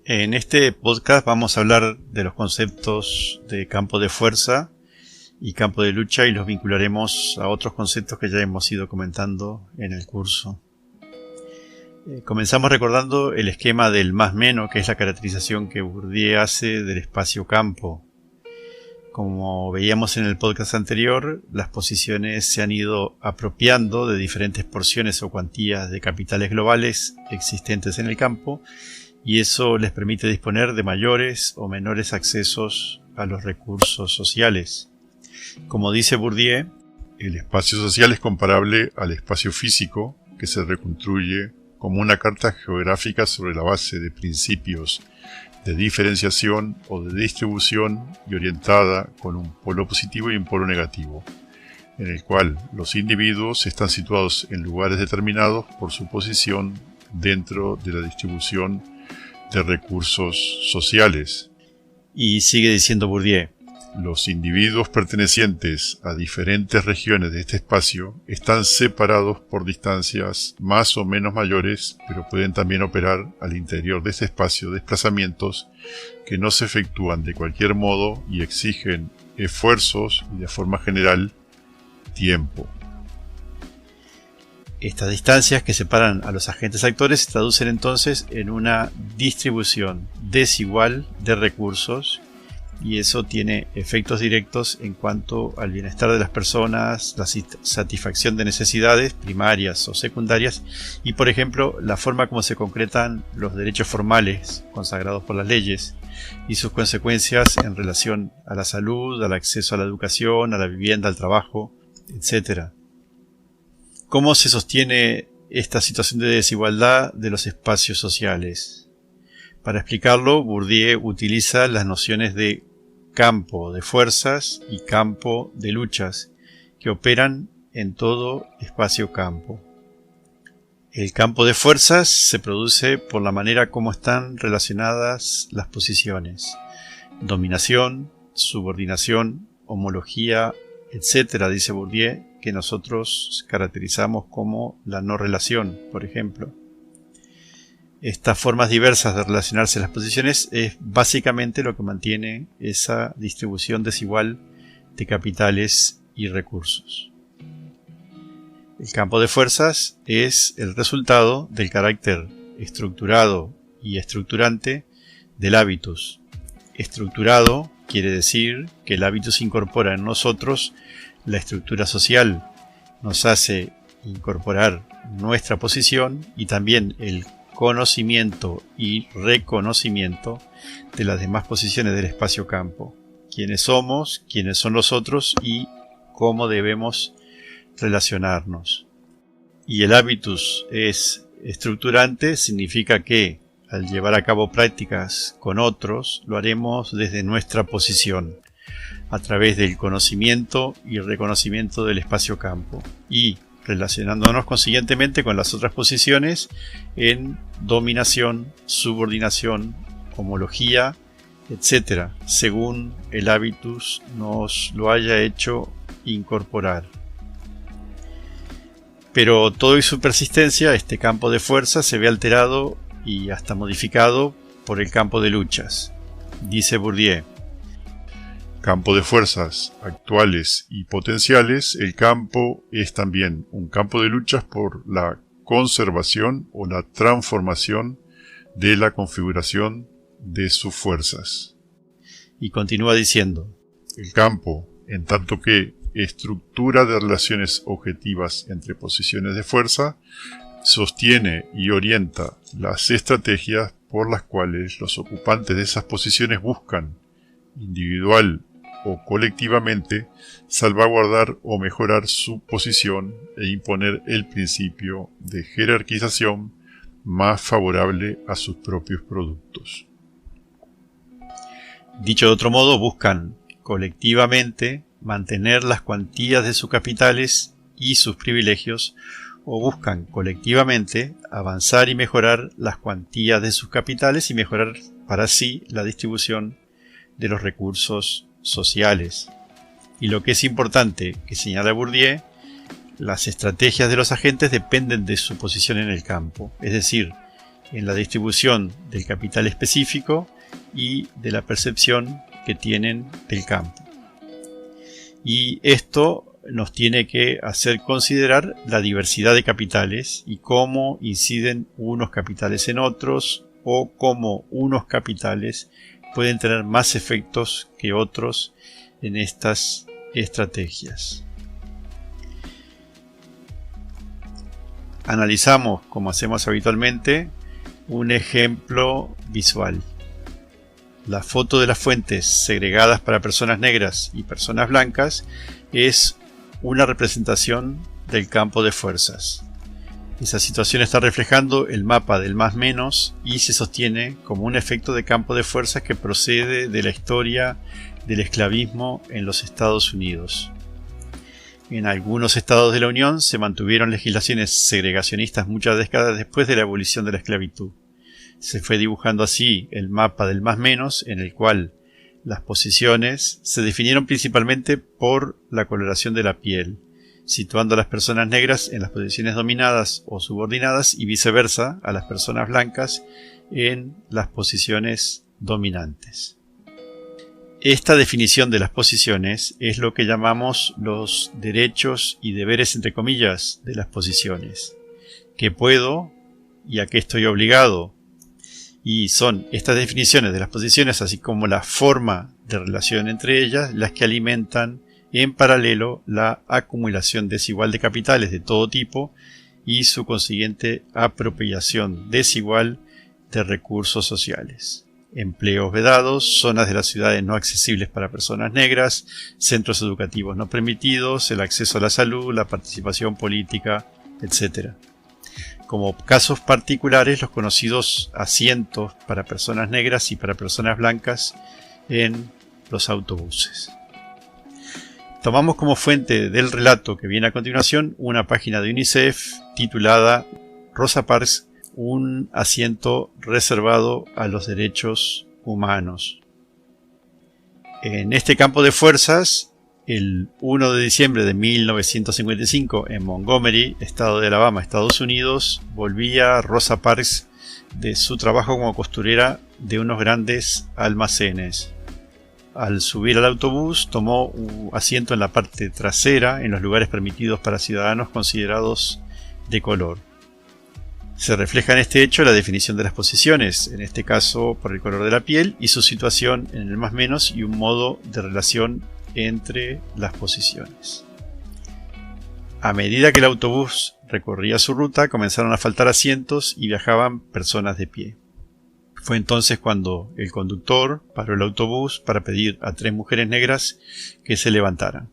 En este podcast vamos a hablar de los conceptos de campo de fuerza y campo de lucha y los vincularemos a otros conceptos que ya hemos ido comentando en el curso. Comenzamos recordando el esquema del más menos, que es la caracterización que Bourdieu hace del espacio-campo. Como veíamos en el podcast anterior, las posiciones se han ido apropiando de diferentes porciones o cuantías de capitales globales existentes en el campo, y eso les permite disponer de mayores o menores accesos a los recursos sociales. Como dice Bourdieu, el espacio social es comparable al espacio físico, que se reconstruye como una carta geográfica sobre la base de principios de diferenciación o de distribución y orientada con un polo positivo y un polo negativo, en el cual los individuos están situados en lugares determinados por su posición dentro de la distribución de recursos sociales. Y sigue diciendo Bourdieu, los individuos pertenecientes a diferentes regiones de este espacio están separados por distancias más o menos mayores, pero pueden también operar al interior de este espacio desplazamientos que no se efectúan de cualquier modo y exigen esfuerzos y, de forma general, tiempo. Estas distancias que separan a los agentes actores se traducen entonces en una distribución desigual de recursos, y eso tiene efectos directos en cuanto al bienestar de las personas, la satisfacción de necesidades primarias o secundarias y, por ejemplo, la forma como se concretan los derechos formales consagrados por las leyes y sus consecuencias en relación a la salud, al acceso a la educación, a la vivienda, al trabajo, etc. ¿Cómo se sostiene esta situación de desigualdad de los espacios sociales? Para explicarlo, Bourdieu utiliza las nociones de campo de fuerzas y campo de luchas que operan en todo espacio-campo. El campo de fuerzas se produce por la manera como están relacionadas las posiciones: dominación, subordinación, homología, etc., dice Bourdieu, que nosotros caracterizamos como la no relación, por ejemplo. Estas formas diversas de relacionarse las posiciones es básicamente lo que mantiene esa distribución desigual de capitales y recursos. El campo de fuerzas es el resultado del carácter estructurado y estructurante del hábitus. Estructurado quiere decir que el hábitus incorpora en nosotros la estructura social, nos hace incorporar nuestra posición y también el conocimiento y reconocimiento de las demás posiciones del espacio-campo, quiénes somos, quiénes son los otros y cómo debemos relacionarnos. Y el hábitus es estructurante, significa que al llevar a cabo prácticas con otros lo haremos desde nuestra posición, a través del conocimiento y reconocimiento del espacio-campo y relacionándonos consiguientemente con las otras posiciones en dominación, subordinación, homología, etc., según el hábitus nos lo haya hecho incorporar. Pero todo y su persistencia, este campo de fuerza se ve alterado y hasta modificado por el campo de luchas. Dice Bourdieu, campo de fuerzas actuales y potenciales, el campo es también un campo de luchas por la conservación o la transformación de la configuración de sus fuerzas. Y continúa diciendo, el campo, en tanto que estructura de relaciones objetivas entre posiciones de fuerza, sostiene y orienta las estrategias por las cuales los ocupantes de esas posiciones buscan, individual o colectivamente, salvaguardar o mejorar su posición e imponer el principio de jerarquización más favorable a sus propios productos. Dicho de otro modo, buscan colectivamente mantener las cuantías de sus capitales y sus privilegios, o buscan colectivamente avanzar y mejorar las cuantías de sus capitales y mejorar para sí la distribución de los recursos sociales. Y lo que es importante que señala Bourdieu, las estrategias de los agentes dependen de su posición en el campo, es decir, en la distribución del capital específico y de la percepción que tienen del campo. Y esto nos tiene que hacer considerar la diversidad de capitales y cómo inciden unos capitales en otros, o cómo unos capitales pueden tener más efectos que otros en estas estrategias. Analizamos, como hacemos habitualmente, un ejemplo visual. La foto de las fuentes segregadas para personas negras y personas blancas es una representación del campo de fuerzas. Esa situación está reflejando el mapa del más menos y se sostiene como un efecto de campo de fuerzas que procede de la historia del esclavismo en los Estados Unidos. En algunos estados de la Unión se mantuvieron legislaciones segregacionistas muchas décadas después de la abolición de la esclavitud. Se fue dibujando así el mapa del más menos, en el cual las posiciones se definieron principalmente por la coloración de la piel, situando a las personas negras en las posiciones dominadas o subordinadas y viceversa a las personas blancas en las posiciones dominantes. Esta definición de las posiciones es lo que llamamos los derechos y deberes entre comillas de las posiciones. ¿Qué puedo y a qué estoy obligado? Y son estas definiciones de las posiciones, así como la forma de relación entre ellas, las que alimentan en paralelo la acumulación desigual de capitales de todo tipo y su consiguiente apropiación desigual de recursos sociales. Empleos vedados, zonas de las ciudades no accesibles para personas negras, centros educativos no permitidos, el acceso a la salud, la participación política, etc. Como casos particulares, los conocidos asientos para personas negras y para personas blancas en los autobuses. Tomamos como fuente del relato que viene a continuación una página de UNICEF titulada Rosa Parks, un asiento reservado a los derechos humanos. En este campo de fuerzas, el 1 de diciembre de 1955, en Montgomery, estado de Alabama, Estados Unidos, volvía Rosa Parks de su trabajo como costurera de unos grandes almacenes. Al subir al autobús, tomó un asiento en la parte trasera, en los lugares permitidos para ciudadanos considerados de color. Se refleja en este hecho la definición de las posiciones, en este caso por el color de la piel y su situación en el más menos y un modo de relación entre las posiciones. A medida que el autobús recorría su ruta, comenzaron a faltar asientos y viajaban personas de pie. Fue entonces cuando el conductor paró el autobús para pedir a 3 mujeres negras que se levantaran.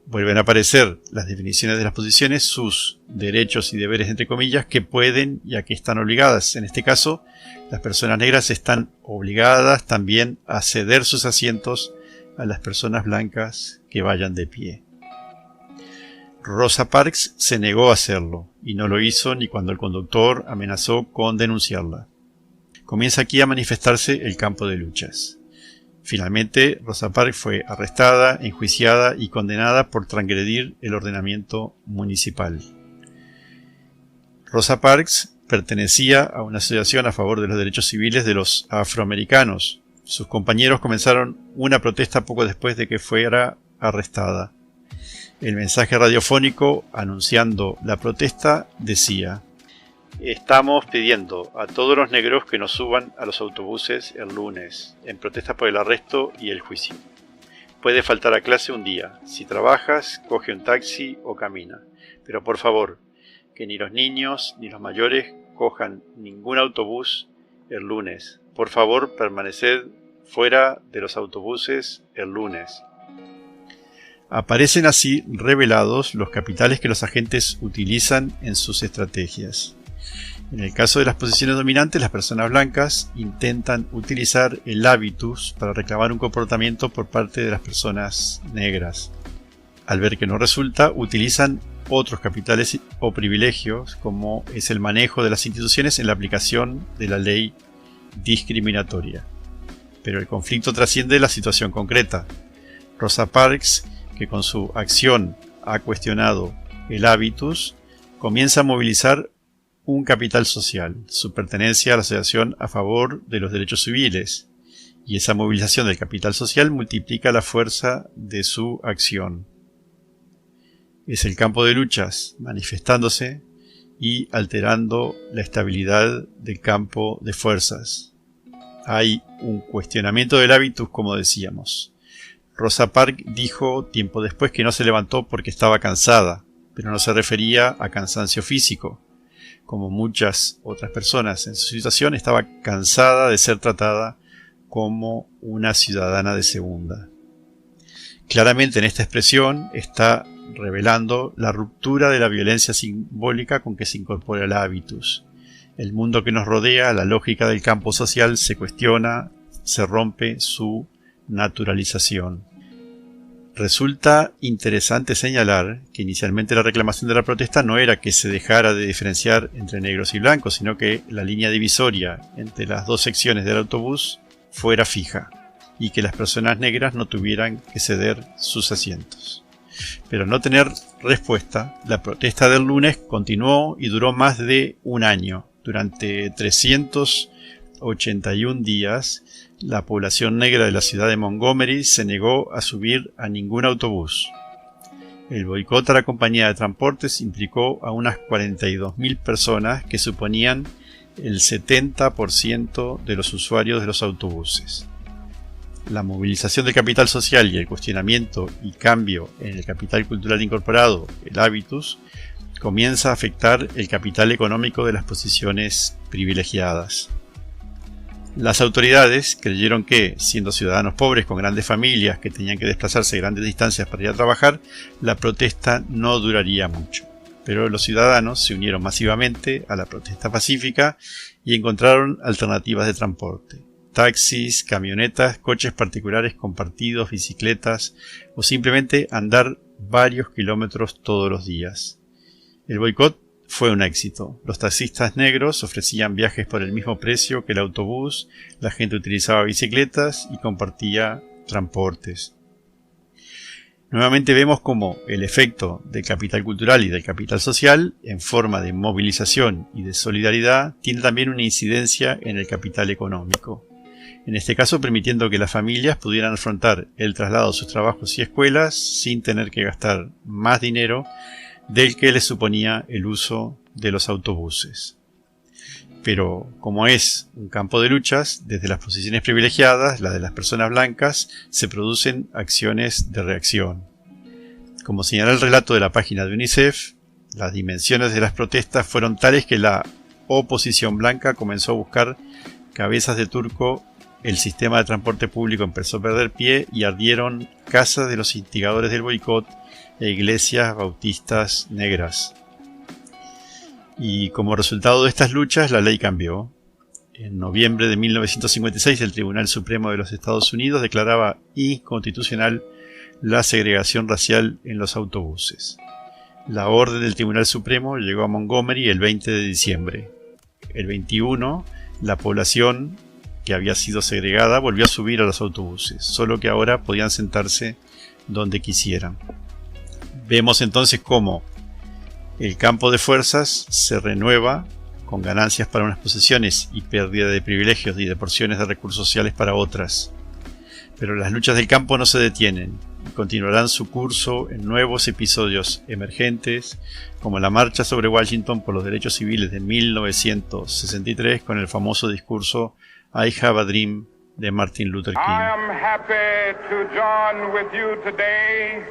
Vuelven a aparecer las definiciones de las posiciones, sus derechos y deberes entre comillas, que pueden y a que están obligadas. En este caso, las personas negras están obligadas también a ceder sus asientos a las personas blancas que vayan de pie. Rosa Parks se negó a hacerlo, y no lo hizo ni cuando el conductor amenazó con denunciarla. Comienza aquí a manifestarse el campo de luchas. Finalmente, Rosa Parks fue arrestada, enjuiciada y condenada por transgredir el ordenamiento municipal. Rosa Parks pertenecía a una asociación a favor de los derechos civiles de los afroamericanos. Sus compañeros comenzaron una protesta poco después de que fuera arrestada. El mensaje radiofónico anunciando la protesta decía: "Estamos pidiendo a todos los negros que nos suban a los autobuses el lunes, en protesta por el arresto y el juicio. Puede faltar a clase un día. Si trabajas, coge un taxi o camina. Pero por favor, que ni los niños ni los mayores cojan ningún autobús el lunes. Por favor, permaneced fuera de los autobuses el lunes". Aparecen así revelados los capitales que los agentes utilizan en sus estrategias. En el caso de las posiciones dominantes, las personas blancas intentan utilizar el hábitus para reclamar un comportamiento por parte de las personas negras. Al ver que no resulta, utilizan otros capitales o privilegios, como es el manejo de las instituciones en la aplicación de la ley discriminatoria. Pero el conflicto trasciende la situación concreta. Rosa Parks, que con su acción ha cuestionado el hábitus, comienza a movilizar un capital social, su pertenencia a la asociación a favor de los derechos civiles, y esa movilización del capital social multiplica la fuerza de su acción. Es el campo de luchas manifestándose y alterando la estabilidad del campo de fuerzas. Hay un cuestionamiento del hábitus, como decíamos. Rosa Parks dijo tiempo después que no se levantó porque estaba cansada, pero no se refería a cansancio físico. Como muchas otras personas en su situación, estaba cansada de ser tratada como una ciudadana de segunda. Claramente en esta expresión está revelando la ruptura de la violencia simbólica con que se incorpora el hábitus. El mundo que nos rodea, la lógica del campo social, se cuestiona, se rompe su naturalización. Resulta interesante señalar que inicialmente la reclamación de la protesta no era que se dejara de diferenciar entre negros y blancos, sino que la línea divisoria entre las dos secciones del autobús fuera fija y que las personas negras no tuvieran que ceder sus asientos. Pero al no tener respuesta, la protesta del lunes continuó y duró más de un año. Durante 381 días, la población negra de la ciudad de Montgomery se negó a subir a ningún autobús. El boicot a la compañía de transportes implicó a unas 42.000 personas que suponían el 70% de los usuarios de los autobuses. La movilización del capital social y el cuestionamiento y cambio en el capital cultural incorporado, el hábitus, comienza a afectar el capital económico de las posiciones privilegiadas. Las autoridades creyeron que, siendo ciudadanos pobres con grandes familias que tenían que desplazarse grandes distancias para ir a trabajar, la protesta no duraría mucho. Pero los ciudadanos se unieron masivamente a la protesta pacífica y encontraron alternativas de transporte. Taxis, camionetas, coches particulares compartidos, bicicletas o simplemente andar varios kilómetros todos los días. El boicot fue un éxito. Los taxistas negros ofrecían viajes por el mismo precio que el autobús, la gente utilizaba bicicletas y compartía transportes. Nuevamente vemos cómo el efecto del capital cultural y del capital social, en forma de movilización y de solidaridad, tiene también una incidencia en el capital económico. En este caso permitiendo que las familias pudieran afrontar el traslado a sus trabajos y escuelas sin tener que gastar más dinero del que les suponía el uso de los autobuses. Pero como es un campo de luchas, desde las posiciones privilegiadas, las de las personas blancas, se producen acciones de reacción. Como señala el relato de la página de UNICEF, las dimensiones de las protestas fueron tales que la oposición blanca comenzó a buscar cabezas de turco, el sistema de transporte público empezó a perder pie y ardieron casas de los instigadores del boicot e iglesias bautistas negras. Y como resultado de estas luchas, la ley cambió. En noviembre de 1956, el Tribunal Supremo de los Estados Unidos declaraba inconstitucional la segregación racial en los autobuses. La orden del Tribunal Supremo llegó a Montgomery el 20 de diciembre. El 21, la población que había sido segregada volvió a subir a los autobuses, solo que ahora podían sentarse donde quisieran. Vemos entonces cómo el campo de fuerzas se renueva con ganancias para unas posesiones y pérdida de privilegios y de porciones de recursos sociales para otras. Pero las luchas del campo no se detienen y continuarán su curso en nuevos episodios emergentes, como la marcha sobre Washington por los derechos civiles de 1963 con el famoso discurso I Have a Dream de Martin Luther King. I am happy to join with you today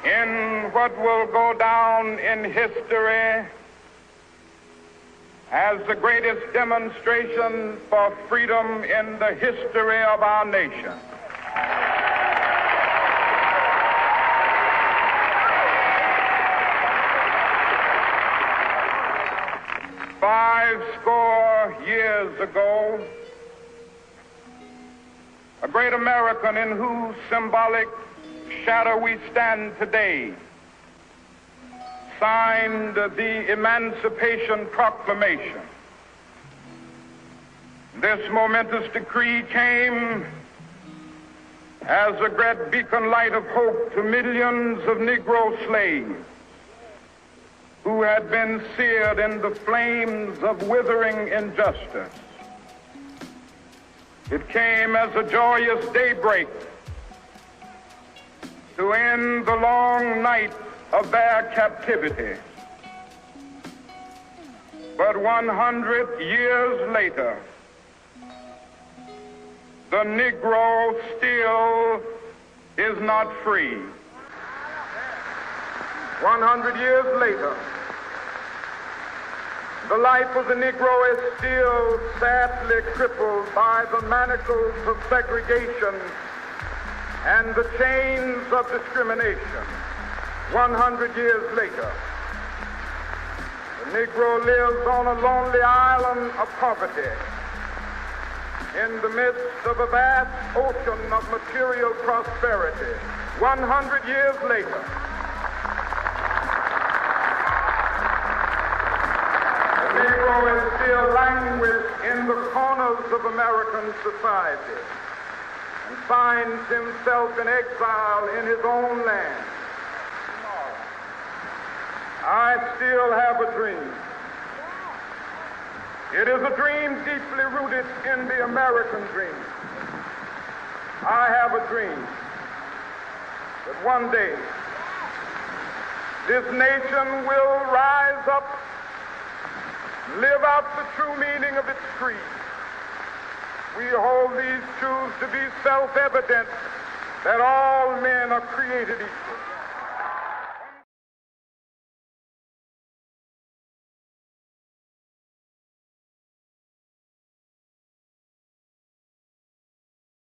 in what will go down in history as the greatest demonstration for freedom in the history of our nation. 50 years ago, a great American in whose symbolic shadow we stand today signed the Emancipation Proclamation. This momentous decree came as a great beacon light of hope to millions of Negro slaves who had been seared in the flames of withering injustice. It came as a joyous daybreak to end the long night of their captivity. But 100 years later, the Negro still is not free. 100 years later, the life of the Negro is still sadly crippled by the manacles of segregation and the chains of discrimination. 100 years later, the Negro lives on a lonely island of poverty in the midst of a vast ocean of material prosperity. 100 years later, the Negro is still languished in the corners of American society and finds himself in exile in his own land. I still have a dream. It is a dream deeply rooted in the American dream. I have a dream that one day this nation will rise up, live out the true meaning of its creed. We hold these truths to be self-evident, that all men are created equal.